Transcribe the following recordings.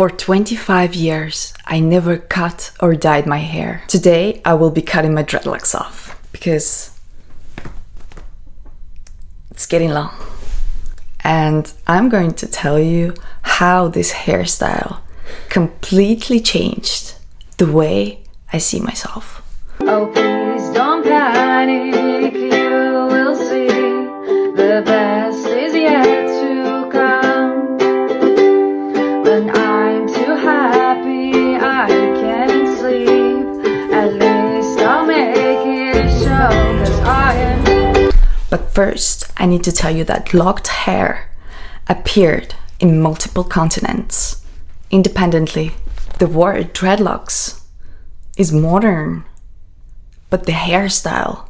For 25 years, I never cut or dyed my hair. Today, I will be cutting my dreadlocks off because it's getting long. And I'm going to tell you how this hairstyle completely changed the way I see myself. Oh, please don't panic, you will see the best is yet to come. When I'm too happy, I can't sleep. At least I'll make it show, 'cause I am. But first, I need to tell you that locked hair appeared in multiple continents. Independently, the word dreadlocks is modern, but the hairstyle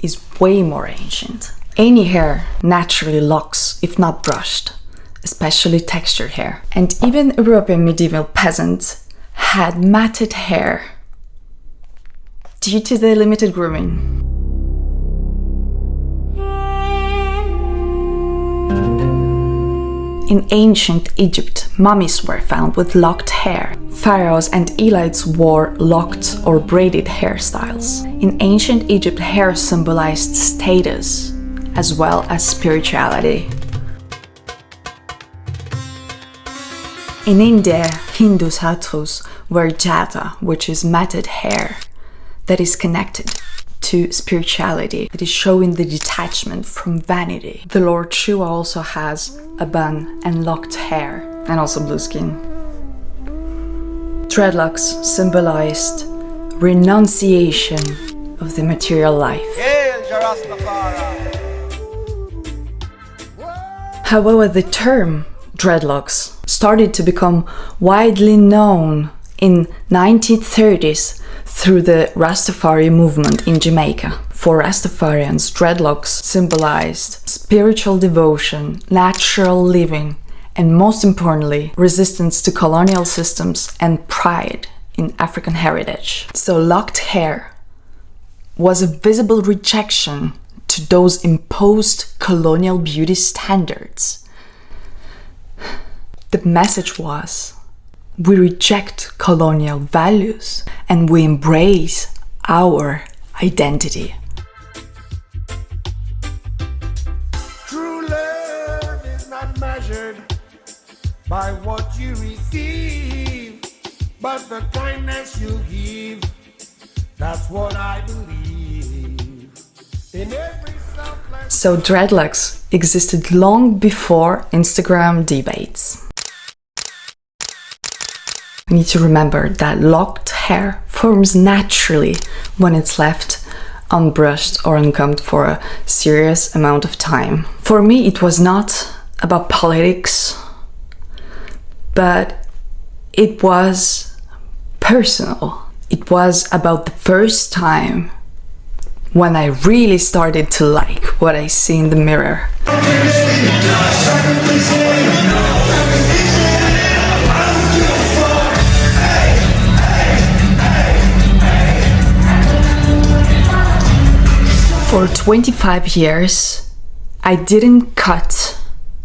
is way more ancient. Any hair naturally locks if not brushed, especially textured hair. And even European medieval peasants had matted hair due to the limited grooming. In ancient Egypt, mummies were found with locked hair. Pharaohs and elites wore locked or braided hairstyles. In ancient Egypt, hair symbolized status as well as spirituality. In India, Hindu sadhus wear jata, which is matted hair that is connected to spirituality. It is showing the detachment from vanity. The Lord Shiva also has a bun and locked hair, and also blue skin. Dreadlocks symbolized renunciation of the material life. Hail, rastafari! However, the term dreadlocks started to become widely known in 1930s through the Rastafari movement in Jamaica. For Rastafarians, dreadlocks symbolized spiritual devotion, natural living, and most importantly, resistance to colonial systems and pride in African heritage. So locked hair was a visible rejection to those imposed colonial beauty standards. The message was, we reject colonial values and we embrace our identity. True love is not measured by what you receive, but the kindness you give. That's what I believe. In every selfless. So dreadlocks existed long before Instagram debates. We need to remember that locked hair forms naturally when it's left unbrushed or uncombed for a serious amount of time. For me, it was not about politics, but it was personal. It was about the first time when I really started to like what I see in the mirror. For 25 years, I didn't cut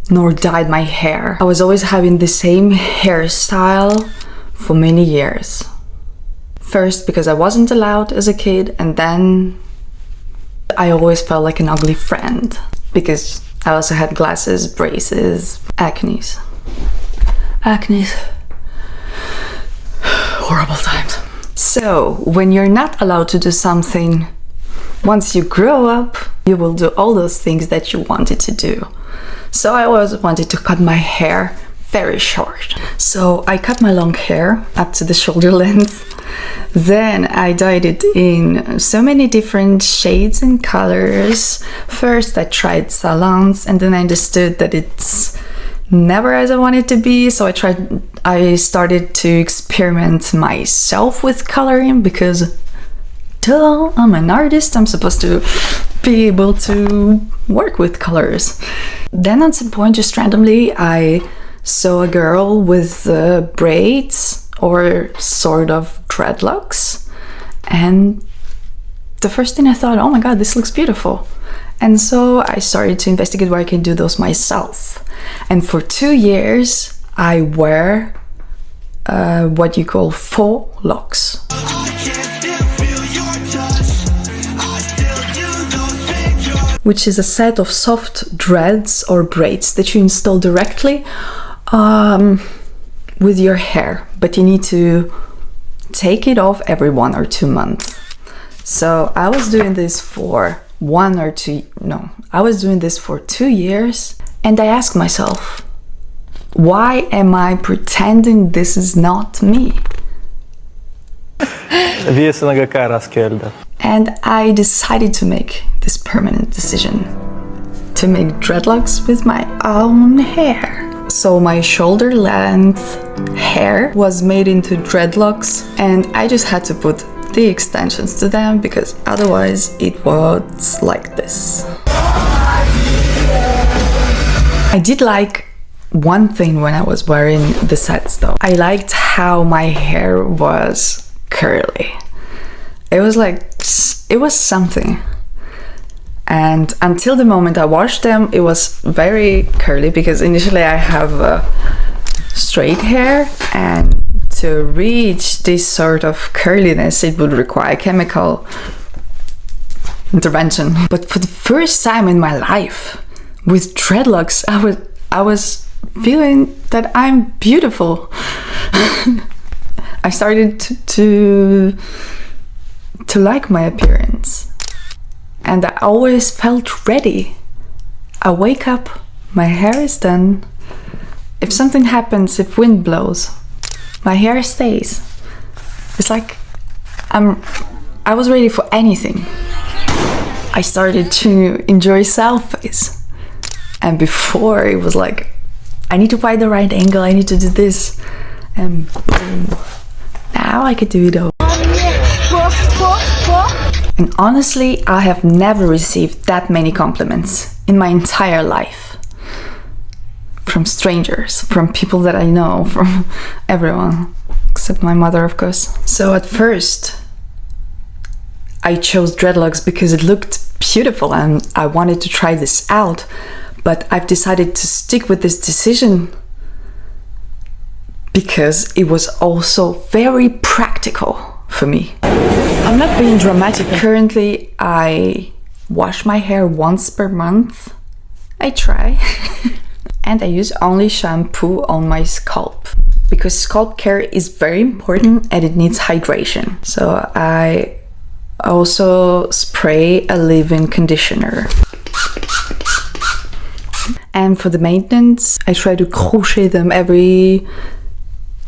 nor dyed my hair. I was always having the same hairstyle for many years. First because I wasn't allowed as a kid, and then I always felt like an ugly friend because I also had glasses, braces, acne. Horrible times. So when you're not allowed to do something, once you grow up, you will do all those things that you wanted to do. So I always wanted to cut my hair very short. So I cut my long hair up to the shoulder length. Then I dyed it in so many different shades and colors. First I tried salons, and then I understood that it's never as I wanted to be. So I started to experiment myself with coloring because I'm an artist, I'm supposed to be able to work with colors. Then at some point, just randomly, I saw a girl with braids or sort of dreadlocks, and the first thing I thought, oh my god, this looks beautiful. And so I started to investigate where I can do those myself. And for 2 years, I wear what you call faux locks. Which is a set of soft dreads or braids that you install directly with your hair, but you need to take it off every 1 or 2 months. So I was doing this for 2 years, and I asked myself, why am I pretending this is not me? And I decided to make this permanent decision to make dreadlocks with my own hair. So my shoulder length hair was made into dreadlocks, and I just had to put the extensions to them because otherwise it was like this. I did like one thing when I was wearing the sets though. I liked how my hair was curly. It was something. And until the moment I washed them, it was very curly because initially I have straight hair, and to reach this sort of curliness, it would require chemical intervention. But for the first time in my life, with dreadlocks, I was feeling that I'm beautiful. I started to like my appearance, and I always felt ready. I wake up, my hair is done. If something happens, if wind blows, my hair stays. It's like I was ready for anything. I started to enjoy selfies, and before it was like, I need to find the right angle, I need to do this, and boom, now I could do it all. And honestly, I have never received that many compliments in my entire life. From strangers, from people that I know, from everyone, except my mother, of course. So at first, I chose dreadlocks because it looked beautiful and I wanted to try this out. But I've decided to stick with this decision because it was also very practical for me. I'm not being dramatic. Currently, I wash my hair once per month. I try. And I use only shampoo on my scalp because scalp care is very important and it needs hydration. So I also spray a leave-in conditioner. And for the maintenance, I try to crochet them every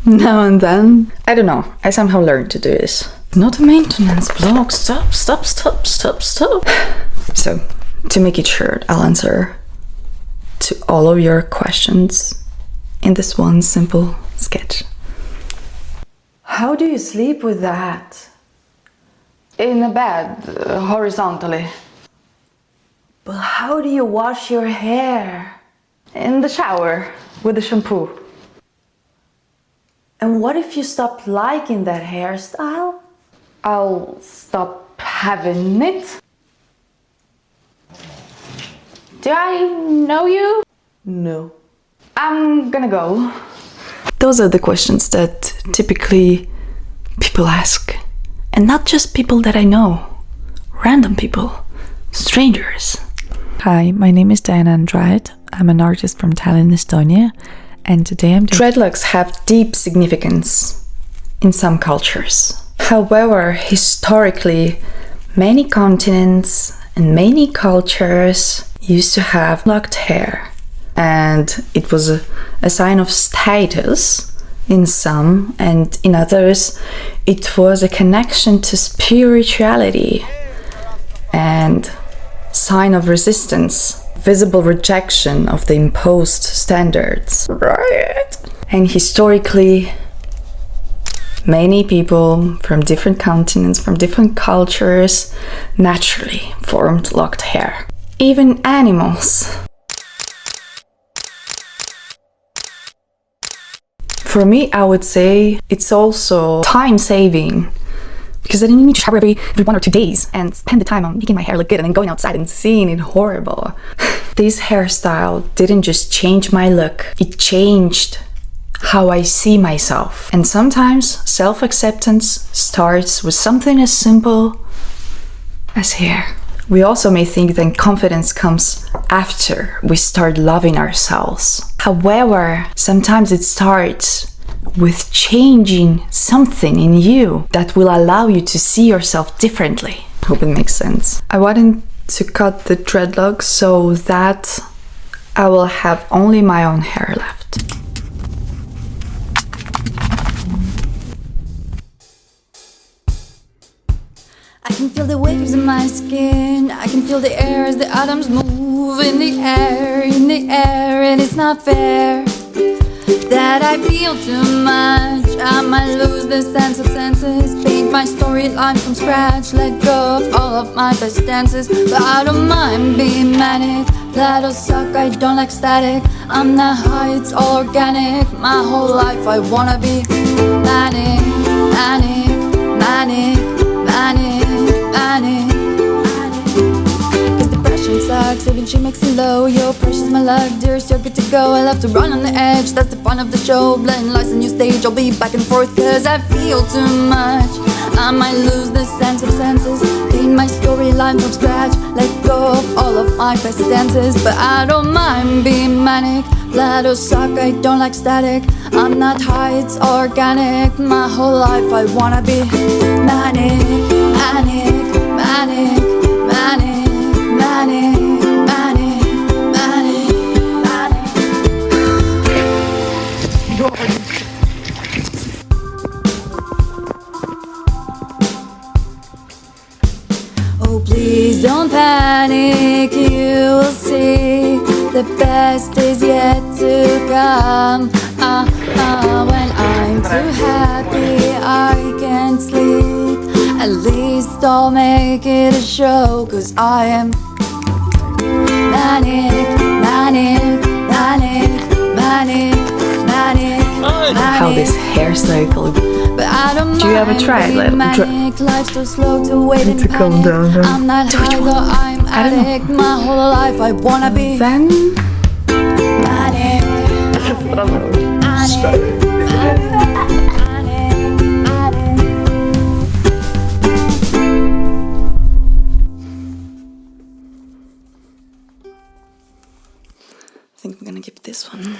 now and then. I don't know, I somehow learned to do this. Not a maintenance blog, stop. So, to make it short, I'll answer to all of your questions in this one simple sketch. How do you sleep with that? In a bed, horizontally. But how do you wash your hair? In the shower, with the shampoo. And what if you stop liking that hairstyle? I'll stop having it. Do I know you? No. I'm gonna go. Those are the questions that typically people ask. And not just people that I know. Random people. Strangers. Hi, my name is Diana Andrade. I'm an artist from Tallinn, Estonia, and today I'm doing... Dreadlocks have deep significance in some cultures. However, historically, many continents and many cultures used to have locked hair, and it was a sign of status in some, and in others it was a connection to spirituality and sign of resistance, visible rejection of the imposed standards. Right. And historically, many people from different continents, from different cultures, naturally formed locked hair. Even animals. For me, I would say it's also time-saving, because I didn't need to shower every 1 or 2 days and spend the time on making my hair look good and then going outside and seeing it horrible. This hairstyle didn't just change my look, it changed how I see myself. And sometimes self-acceptance starts with something as simple as hair. We also may think that confidence comes after we start loving ourselves. However, sometimes it starts with changing something in you that will allow you to see yourself differently. Hope it makes sense. I wanted to cut the dreadlocks so that I will have only my own hair left. I can feel the waves in my skin. I can feel the air as the atoms move in the air, and it's not fair that I feel too much. I might lose the sense of senses, paint my storyline from scratch, let go of all of my best dances. But I don't mind being manic, that'll suck, I don't like static. I'm not high, it's all organic. My whole life I wanna be manic, manic, manic, manic, manic. Cause depression sucks, even she makes it low. Yo, pressure's my luck, dearest, you're good to go. I love to run on the edge, that's the fun of the show. Blending life's a new stage, I'll be back and forth cause I feel too much. I might lose the sense of senses, paint my storyline from scratch, let go of all of my best dances. But I don't mind being manic, that'll suck, I don't like static. I'm not high, it's organic. My whole life I wanna be manic, manic, manic, manic, manic, manic, manic, manic. Oh, please don't panic, you will see the best is yet to come. When I'm too happy, I can't sleep. At least I'll make it a show, cause I am manic, manic, manic, manic, manic, How this hairstyle look. but I don't Do you ever try it? manic, life's too slow to wait and to calm panic. down, huh? I'm not high though I'm I don't know. addict. My whole life I wanna be Then manic, I think I'm gonna give this one.